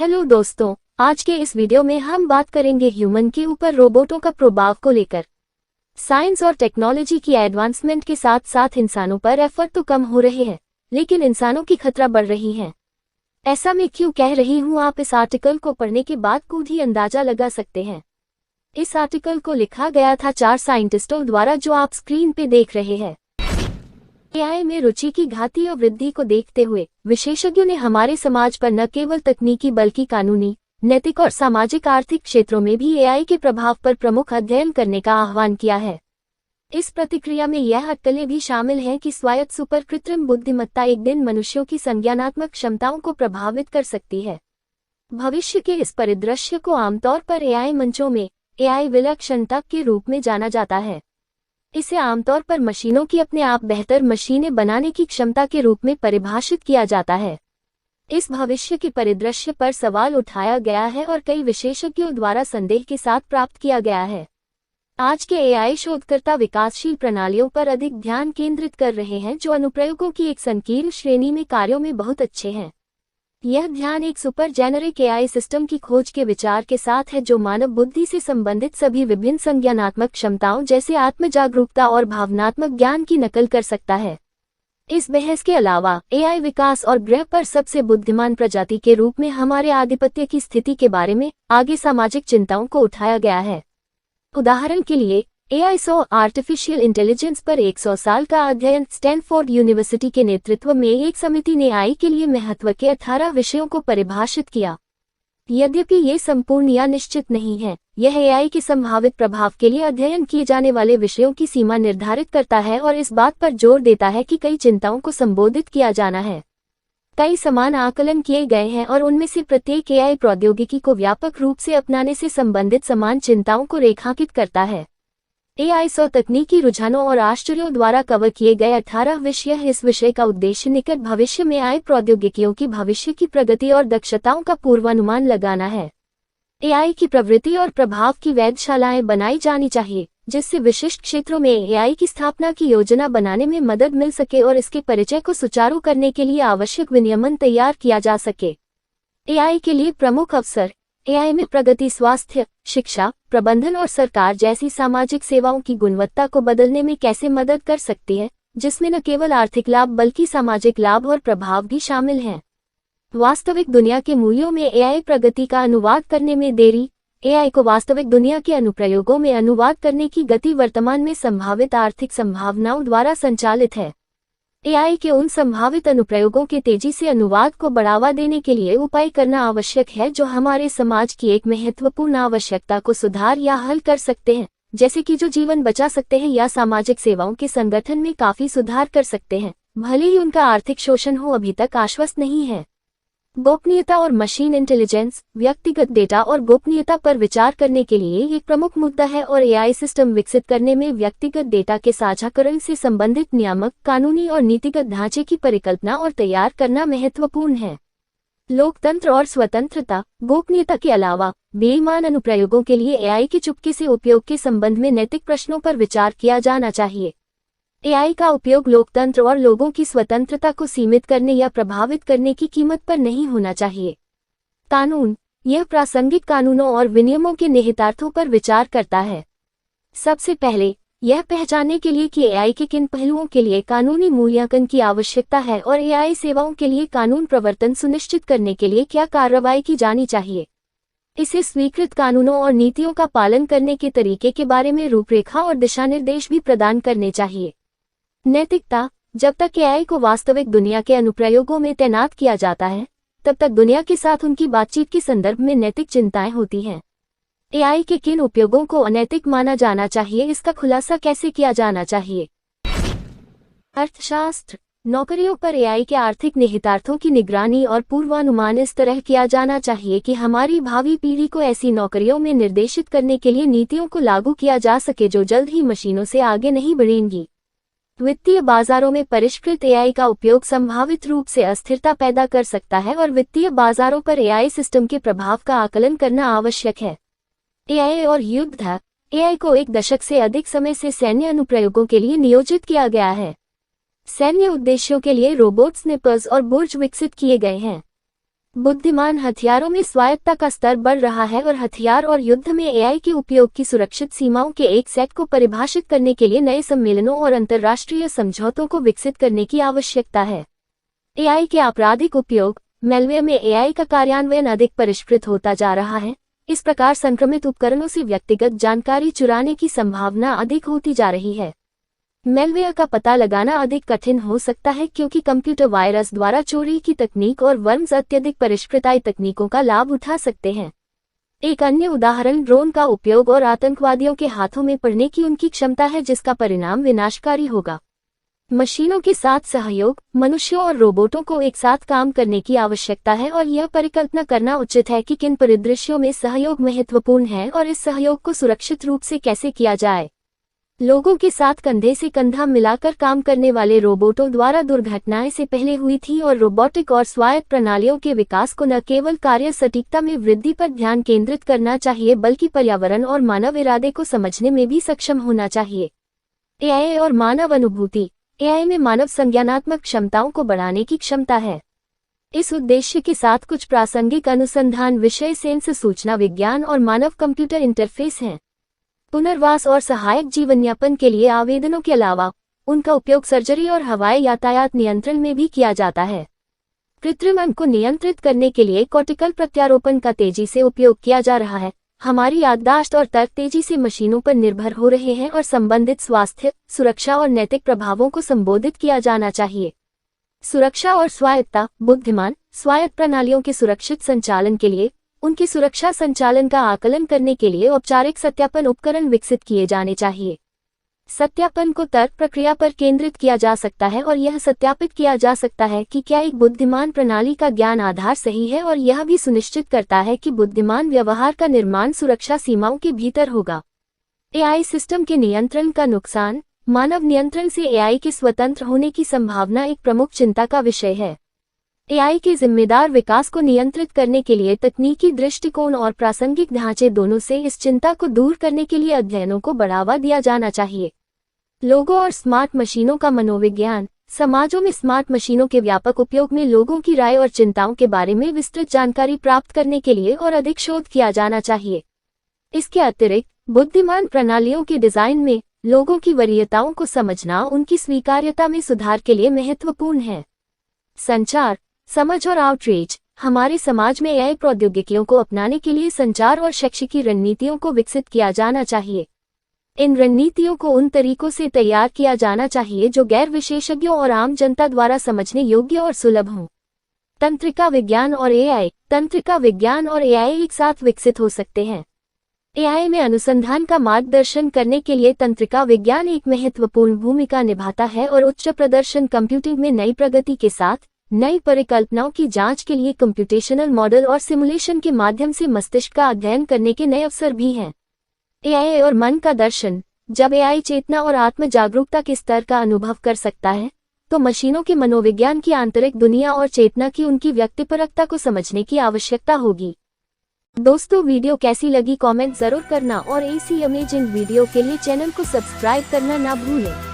Hello दोस्तों, आज के इस वीडियो में हम बात करेंगे ह्यूमन के ऊपर रोबोटों का प्रभाव को लेकर। साइंस और टेक्नोलॉजी की एडवांसमेंट के साथ साथ इंसानों पर एफर्ट तो कम हो रहे हैं, लेकिन इंसानों की खतरा बढ़ रही है। ऐसा मैं क्यों कह रही हूँ, आप इस आर्टिकल को पढ़ने के बाद खुद ही अंदाजा लगा सकते हैं। इस आर्टिकल को लिखा गया था 4 साइंटिस्टों द्वारा, जो आप स्क्रीन पे देख रहे हैं। एआई में रुचि की घाती और वृद्धि को देखते हुए विशेषज्ञों ने हमारे समाज पर न केवल तकनीकी बल्कि कानूनी, नैतिक और सामाजिक आर्थिक क्षेत्रों में भी एआई के प्रभाव पर प्रमुख अध्ययन करने का आह्वान किया है। इस प्रतिक्रिया में यह अटकलें भी शामिल हैं कि स्वायत्त सुपर कृत्रिम बुद्धिमत्ता एक दिन मनुष्यों की संज्ञानात्मक क्षमताओं को प्रभावित कर सकती है। भविष्य के इस परिदृश्य को आमतौर पर एआई मंचों में एआई विलक्षणता के रूप में जाना जाता है। इसे आमतौर पर मशीनों की अपने आप बेहतर मशीनें बनाने की क्षमता के रूप में परिभाषित किया जाता है। इस भविष्य के परिदृश्य पर सवाल उठाया गया है और कई विशेषज्ञों द्वारा संदेह के साथ प्राप्त किया गया है। आज के एआई शोधकर्ता विकासशील प्रणालियों पर अधिक ध्यान केंद्रित कर रहे हैं, जो अनुप्रयोगों की एक संकीर्ण श्रेणी में कार्यों में बहुत अच्छे हैं। यह ध्यान एक सुपर जेनेरिक एआई सिस्टम की खोज के विचार के साथ है, जो मानव बुद्धि से संबंधित सभी विभिन्न संज्ञानात्मक क्षमताओं जैसे आत्मजागरूकता और भावनात्मक ज्ञान की नकल कर सकता है। इस बहस के अलावा एआई विकास और ग्रह पर सबसे बुद्धिमान प्रजाति के रूप में हमारे आधिपत्य की स्थिति के बारे में आगे सामाजिक चिंताओं को उठाया गया है। उदाहरण के लिए, एआई आर्टिफिशियल इंटेलिजेंस पर 100 साल का अध्ययन स्टैनफोर्ड यूनिवर्सिटी के नेतृत्व में एक समिति ने एआई के लिए महत्व के 18 विषयों को परिभाषित किया। यद्यपि ये संपूर्ण या निश्चित नहीं है, यह एआई के संभावित प्रभाव के लिए अध्ययन किए जाने वाले विषयों की सीमा निर्धारित करता है और इस बात पर जोर देता है कि कई चिंताओं को संबोधित किया जाना है। कई समान आकलन किए गए हैं और उनमें से प्रत्येक एआई प्रौद्योगिकी को व्यापक रूप से अपनाने से संबंधित समान चिंताओं को रेखांकित करता है। एआई तकनीकी रुझानों और आश्चर्यों द्वारा कवर किए गए 18 विषय। इस विषय का उद्देश्य निकट भविष्य में एआई प्रौद्योगिकियों की भविष्य की प्रगति और दक्षताओं का पूर्वानुमान लगाना है। एआई की प्रवृत्ति और प्रभाव की वेधशालाएं बनाई जानी चाहिए, जिससे विशिष्ट क्षेत्रों में एआई की स्थापना की योजना बनाने में मदद मिल सके और इसके परिचय को सुचारू करने के लिए आवश्यक विनियमन तैयार किया जा सके। एआई के लिए प्रमुख अवसर। एआई में प्रगति स्वास्थ्य, शिक्षा, प्रबंधन और सरकार जैसी सामाजिक सेवाओं की गुणवत्ता को बदलने में कैसे मदद कर सकती है, जिसमें न केवल आर्थिक लाभ बल्कि सामाजिक लाभ और प्रभाव भी शामिल हैं। वास्तविक दुनिया के मूल्यों में एआई प्रगति का अनुवाद करने में देरी। एआई को वास्तविक दुनिया के अनुप्रयोगों में अनुवाद करने की गति वर्तमान में संभावित आर्थिक संभावनाओं द्वारा संचालित है। एआई के उन संभावित अनुप्रयोगों के तेजी से अनुवाद को बढ़ावा देने के लिए उपाय करना आवश्यक है, जो हमारे समाज की एक महत्वपूर्ण आवश्यकता को सुधार या हल कर सकते हैं, जैसे कि जो जीवन बचा सकते हैं या सामाजिक सेवाओं के संगठन में काफी सुधार कर सकते हैं, भले ही उनका आर्थिक शोषण हो अभी तक आश्वस्त नहीं है। गोपनीयता और मशीन इंटेलिजेंस। व्यक्तिगत डेटा और गोपनीयता पर विचार करने के लिए एक प्रमुख मुद्दा है और एआई सिस्टम विकसित करने में व्यक्तिगत डेटा के साझाकरण से संबंधित नियामक, कानूनी और नीतिगत ढांचे की परिकल्पना और तैयार करना महत्वपूर्ण है। लोकतंत्र और स्वतंत्रता। गोपनीयता के अलावा बेईमान अनुप्रयोगों के लिए एआई के चुपके से उपयोग के संबंध में नैतिक प्रश्नों पर विचार किया जाना चाहिए। एआई का उपयोग लोकतंत्र और लोगों की स्वतंत्रता को सीमित करने या प्रभावित करने की कीमत पर नहीं होना चाहिए। कानून। यह प्रासंगिक कानूनों और विनियमों के निहितार्थों पर विचार करता है। सबसे पहले, यह पहचानने के लिए कि एआई के किन पहलुओं के लिए कानूनी मूल्यांकन की आवश्यकता है और एआई सेवाओं के लिए कानून प्रवर्तन सुनिश्चित करने के लिए क्या कार्रवाई की जानी चाहिए। इसे स्वीकृत कानूनों और नीतियों का पालन करने के तरीके के बारे में रूपरेखा और दिशानिर्देश भी प्रदान करने चाहिए। नैतिकता। जब तक एआई को वास्तविक दुनिया के अनुप्रयोगों में तैनात किया जाता है, तब तक दुनिया के साथ उनकी बातचीत के संदर्भ में नैतिक चिंताएं होती हैं। एआई के किन उपयोगों को अनैतिक माना जाना चाहिए, इसका खुलासा कैसे किया जाना चाहिए। अर्थशास्त्र। नौकरियों पर एआई के आर्थिक निहितार्थों की निगरानी और पूर्वानुमान इस तरह किया जाना चाहिए कि हमारी भावी पीढ़ी को ऐसी नौकरियों में निर्देशित करने के लिए नीतियों को लागू किया जा सके जो जल्द ही मशीनों से आगे नहीं बढ़ेंगी। वित्तीय बाजारों में परिष्कृत एआई का उपयोग संभावित रूप से अस्थिरता पैदा कर सकता है और वित्तीय बाजारों पर एआई सिस्टम के प्रभाव का आकलन करना आवश्यक है। एआई और युद्ध। एआई को 1 दशक से अधिक समय से सैन्य अनुप्रयोगों के लिए नियोजित किया गया है। सैन्य उद्देश्यों के लिए रोबोट स्निपर्स और बुर्ज विकसित किए गए हैं। बुद्धिमान हथियारों में स्वायत्तता का स्तर बढ़ रहा है और हथियार और युद्ध में एआई के उपयोग की सुरक्षित सीमाओं के एक सेट को परिभाषित करने के लिए नए सम्मेलनों और अंतर्राष्ट्रीय समझौतों को विकसित करने की आवश्यकता है। एआई के आपराधिक उपयोग। मैलवेयर में एआई का कार्यान्वयन अधिक परिष्कृत होता जा रहा है। इस प्रकार संक्रमित उपकरणों से व्यक्तिगत जानकारी चुराने की संभावना अधिक होती जा रही है। मैलवेयर का पता लगाना अधिक कठिन हो सकता है क्योंकि कंप्यूटर वायरस द्वारा चोरी की तकनीक और वर्म्स अत्यधिक परिष्कृत AI तकनीकों का लाभ उठा सकते हैं। एक अन्य उदाहरण ड्रोन का उपयोग और आतंकवादियों के हाथों में पड़ने की उनकी क्षमता है, जिसका परिणाम विनाशकारी होगा। मशीनों के साथ सहयोग। मनुष्यों और रोबोटों को एक साथ काम करने की आवश्यकता है और यह परिकल्पना करना उचित है कि किन परिदृश्यों में सहयोग महत्वपूर्ण है और इस सहयोग को सुरक्षित रूप से कैसे किया जाए। लोगों के साथ कंधे से कंधा मिलाकर काम करने वाले रोबोटों द्वारा दुर्घटनाएं से पहले हुई थी और रोबोटिक और स्वायत्त प्रणालियों के विकास को न केवल कार्य सटीकता में वृद्धि पर ध्यान केंद्रित करना चाहिए बल्कि पर्यावरण और मानव इरादे को समझने में भी सक्षम होना चाहिए। एआई और मानव अनुभूति। एआई में मानव संज्ञानात्मक क्षमताओं को बढ़ाने की क्षमता है। इस उद्देश्य के साथ कुछ प्रासंगिक अनुसंधान विषय सेंस सूचना विज्ञान और मानव कंप्यूटर इंटरफेस हैं। पुनर्वास और सहायक जीवनयापन के लिए आवेदनों के अलावा उनका उपयोग सर्जरी और हवाई यातायात नियंत्रण में भी किया जाता है। कृत्रिम अंग को नियंत्रित करने के लिए कॉर्टिकल प्रत्यारोपण का तेजी से उपयोग किया जा रहा है। हमारी याददाश्त और तर्क तेजी से मशीनों पर निर्भर हो रहे हैं और संबंधित स्वास्थ्य, सुरक्षा और नैतिक प्रभावों को संबोधित किया जाना चाहिए। सुरक्षा और स्वायत्तता। बुद्धिमान स्वायत्त प्रणालियों के सुरक्षित संचालन के लिए उनकी सुरक्षा संचालन का आकलन करने के लिए औपचारिक सत्यापन उपकरण विकसित किए जाने चाहिए। सत्यापन को तर्क प्रक्रिया पर केंद्रित किया जा सकता है और यह सत्यापित किया जा सकता है कि क्या एक बुद्धिमान प्रणाली का ज्ञान आधार सही है, और यह भी सुनिश्चित करता है कि बुद्धिमान व्यवहार का निर्माण सुरक्षा सीमाओं के भीतर होगा। एआई सिस्टम के नियंत्रण का नुकसान। मानव नियंत्रण से एआई के स्वतंत्र होने की संभावना एक प्रमुख चिंता का विषय है। एआई के जिम्मेदार विकास को नियंत्रित करने के लिए तकनीकी दृष्टिकोण और प्रासंगिक ढांचे दोनों से इस चिंता को दूर करने के लिए अध्ययनों को बढ़ावा दिया जाना चाहिए। लोगों और स्मार्ट मशीनों का मनोविज्ञान। समाजों में स्मार्ट मशीनों के व्यापक उपयोग में लोगों की राय और चिंताओं के बारे में विस्तृत जानकारी प्राप्त करने के लिए और अधिक शोध किया जाना चाहिए। इसके अतिरिक्त बुद्धिमान प्रणालियों के डिजाइन में लोगों की वरीयताओं को समझना उनकी स्वीकार्यता में सुधार के लिए महत्वपूर्ण है। संचार, समझ और आउटरीच। हमारे समाज में एआई प्रौद्योगिकियों को अपनाने के लिए संचार और शैक्षिकी रणनीतियों को विकसित किया जाना चाहिए। इन रणनीतियों को उन तरीकों से तैयार किया जाना चाहिए जो गैर विशेषज्ञों और आम जनता द्वारा समझने योग्य और सुलभ हों। तंत्रिका विज्ञान और एआई। तंत्रिका विज्ञान और एआई एक साथ विकसित हो सकते हैं। एआई में अनुसंधान का मार्गदर्शन करने के लिए तंत्रिका विज्ञान एक महत्वपूर्ण भूमिका निभाता है और उच्च प्रदर्शन कंप्यूटिंग में नई प्रगति के साथ नई परिकल्पनाओं की जांच के लिए कंप्यूटेशनल मॉडल और सिमुलेशन के माध्यम से मस्तिष्क का अध्ययन करने के नए अवसर भी हैं। एआई और मन का दर्शन। जब एआई चेतना और आत्म जागरूकता के स्तर का अनुभव कर सकता है, तो मशीनों के मनोविज्ञान की आंतरिक दुनिया और चेतना की उनकी व्यक्तिपरकता को समझने की आवश्यकता होगी। दोस्तों, वीडियो कैसी लगी कमेंट जरूर करना और ऐसी अमेजिंग वीडियो के लिए चैनल को सब्सक्राइब करना ना भूलें।